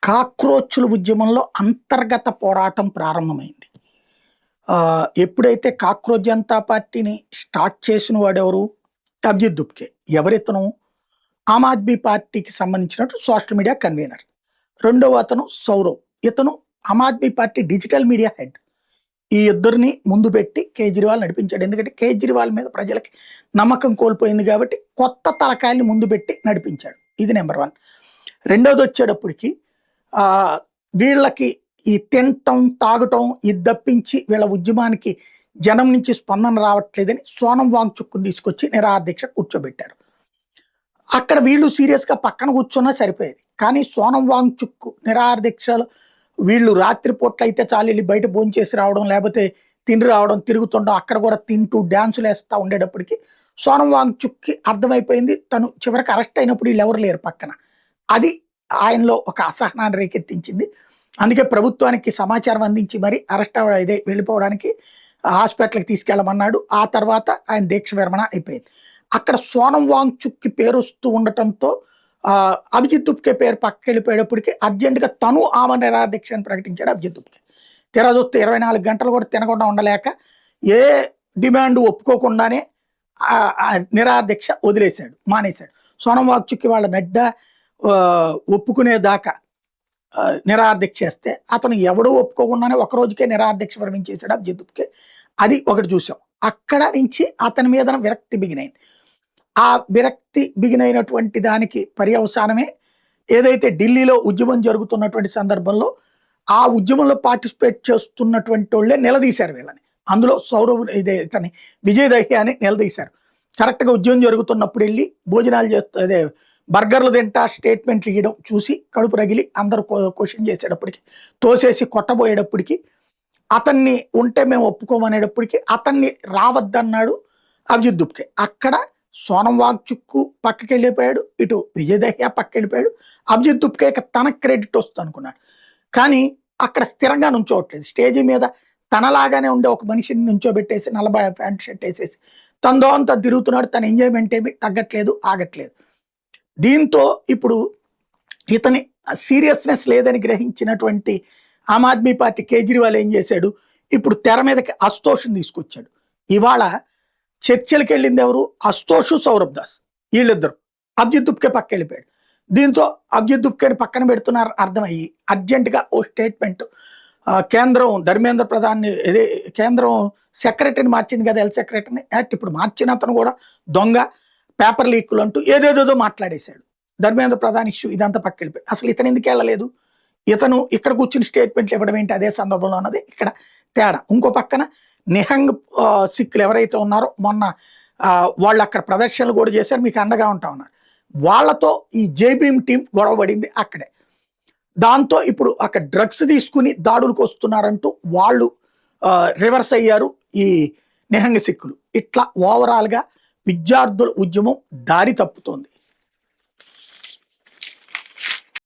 కాక్రోచ్ల ఉద్యమంలో అంతర్గత పోరాటం ప్రారంభమైంది. ఎప్పుడైతే కాక్రోచ్ జనతా పార్టీని స్టార్ట్ చేసిన వాడెవరు? అభిజిత్ దుప్కే. ఎవరితను? ఆమ్ ఆద్మీ పార్టీకి సంబంధించినట్టు సోషల్ మీడియా కన్వీనర్. రెండవ అతను సౌరవ్. ఇతను Aam Aadmi party digital media head. ఈ ఇద్దరిని ముందు పెట్టి కేజ్రీవాల్ నడిపించాడు. ఎందుకంటే కేజ్రీవాల్ మీద ప్రజలకి నమ్మకం కోల్పోయింది కాబట్టి కొత్త తలకాయల్ని ముందు పెట్టి నడిపించాడు. ఇది నెంబర్ 1. రెండోది వచ్చేటప్పటికి వీళ్ళకి ఈ తినటం తాగటం ఇది తప్పించి వీళ్ళ ఉద్యమానికి జనం నుంచి స్పందన రావట్లేదని సోనం వాంగ్చుక్ను తీసుకొచ్చి నిరాహారదీక్ష కూర్చోబెట్టారు. అక్కడ వీళ్ళు సీరియస్గా పక్కన కూర్చున్నా సరిపోయేది. కానీ సోనం వాంగ్చుక్ నిరాహారదీక్షలు వీళ్ళు రాత్రిపూట్ల అయితే చాలు వెళ్ళి బయట భోంచేసి రావడం, లేకపోతే తిండి రావడం, తిరుగుతుండడం, అక్కడ కూడా తింటూ డ్యాన్సులు వేస్తూ ఉండేటప్పటికి సోనం వాంగ్చుక్కి అర్థమైపోయింది తను చివరికి అరెస్ట్ అయినప్పుడు వీళ్ళు ఎవరు లేరు పక్కన. అది ఆయనలో ఒక అసహనాన్ని రేకెత్తించింది. అందుకే ప్రభుత్వానికి సమాచారం అందించి మరి అరెస్ట్ వెళ్ళిపోవడానికి హాస్పిటల్కి తీసుకెళ్ళమన్నాడు. ఆ తర్వాత ఆయన దీక్ష విరమణ అయిపోయింది. అక్కడ సోనం వాంగ్చుక్కి పేరు వస్తూ ఉండటంతో అభిజిత్ దుప్కే పేరు పక్కకి వెళ్ళిపోయేటప్పటికి అర్జెంటుగా తను ఆమె నిరాదీక్షను ప్రకటించాడు అభిజిత్ దుప్కే. తెర చూస్తే 24 గంటలు కూడా తినకుండా ఉండలేక ఏ డిమాండ్ ఒప్పుకోకుండానే నిరాదీక్ష వదిలేశాడు, మానేశాడు. సోనం వాంగ్చుక్కి వాళ్ళ నడ్డా ఒప్పుకునేదాకా నిరాహారదీక్ష చేస్తే అతను ఎవడూ ఒప్పుకోకుండానే ఒక రోజుకే నిరాహారదీక్ష విరమించేశాడు అభిజిత్ దుప్కే. అది ఒకటి చూసాం. అక్కడ నుంచి అతని మీద విరక్తి బిగినైంది. ఆ విరక్తి బిగినైనటువంటి దానికి పర్యవసానమే ఏదైతే ఢిల్లీలో ఉద్యమం జరుగుతున్నటువంటి సందర్భంలో ఆ ఉద్యమంలో పార్టిసిపేట్ చేస్తున్నటువంటి వాళ్ళే నిలదీశారు వీళ్ళని. అందులో సౌరవ్ ఇతని విజయ్ దహియాని నిలదీశారు. కరెక్ట్గా ఉద్యమం జరుగుతున్నప్పుడు వెళ్ళి భోజనాలు చేస్తూ బర్గర్లు తింటా స్టేట్మెంట్లు ఇవ్వడం చూసి కడుపు రగిలి అందరూ క్వశ్చన్ చేసేటప్పటికి, తోసేసి కొట్టబోయేటప్పటికి, అతన్ని ఉంటే మేము ఒప్పుకోమనేటప్పటికి అతన్ని రావద్దన్నాడు అభిజిత్ దుప్కే. అక్కడ సోనం వాంగ్చుక్ పక్కకి వెళ్ళిపోయాడు, ఇటు విజయ్ దహియా పక్కకి వెళ్ళిపోయాడు. అభిజిత్ దుప్కే తన క్రెడిట్ వస్తుంది అనుకున్నాడు. కానీ అక్కడ స్థిరంగా నుంచోవట్లేదు. స్టేజీ మీద తనలాగానే ఉండే ఒక మనిషిని నుంచోబెట్టేసి 40 ప్యాంట్ షర్ట్ వేసేసి తనతో అంతా తిరుగుతున్నాడు. తన ఎంజాయ్మెంట్ ఏమి తగ్గట్లేదు, ఆగట్లేదు. దీంతో ఇప్పుడు ఇతని సీరియస్నెస్ లేదని గ్రహించినటువంటి ఆమ్ ఆద్మీ పార్టీ కేజ్రీవాల్ ఏం చేశాడు? ఇప్పుడు తెర మీదకి అశుతోష్ని తీసుకొచ్చాడు. ఇవాళ చర్చలకు వెళ్ళింది ఎవరు? అశుతోష్, సౌరభ్ దాస్, వీళ్ళిద్దరు. అభిజిత్ దుప్కే పక్క వెళ్ళిపోయాడు. దీంతో అభిజిత్ దుప్కేని పక్కన పెడుతున్నారు అర్థమయ్యి అర్జెంటుగా ఓ స్టేట్మెంట్ కేంద్రం ధర్మేంద్ర ప్రధాన్ని కేంద్రం సెక్రటరీని మార్చింది కదా, హెల్త్ సెక్రటరీని. ఇప్పుడు మార్చిన అతను కూడా దొంగ, పేపర్ లీకులు అంటూ ఏదేదో మాట్లాడేశాడు. ధర్మేంద్ర ప్రధాన్ ఇష్యూ ఇదంతా పక్క వెళ్ళిపోయాడు. అసలు ఇతను ఎందుకు వెళ్ళలేదు? ఇతను ఇక్కడ కూర్చుని స్టేట్మెంట్లు ఇవ్వడం ఏంటి అదే సందర్భంలో అన్నది ఇక్కడ తేడా. ఇంకో పక్కన నిహంగ్ సిక్కులు ఎవరైతే ఉన్నారో మొన్న వాళ్ళు అక్కడ ప్రదర్శనలు కూడా చేశారు, మీకు అండగా ఉంటా ఉన్నారు. వాళ్ళతో ఈ జేబీఎం టీం గొడవ పడింది అక్కడే. దాంతో ఇప్పుడు అక్కడ డ్రగ్స్ తీసుకుని దాడులకు వస్తున్నారంటూ వాళ్ళు రివర్స్ అయ్యారు ఈ నిహంగ్ సిక్కులు. ఇట్లా ఓవరాల్గా విద్యార్థుల ఉద్యమం దారి తప్పుతోంది.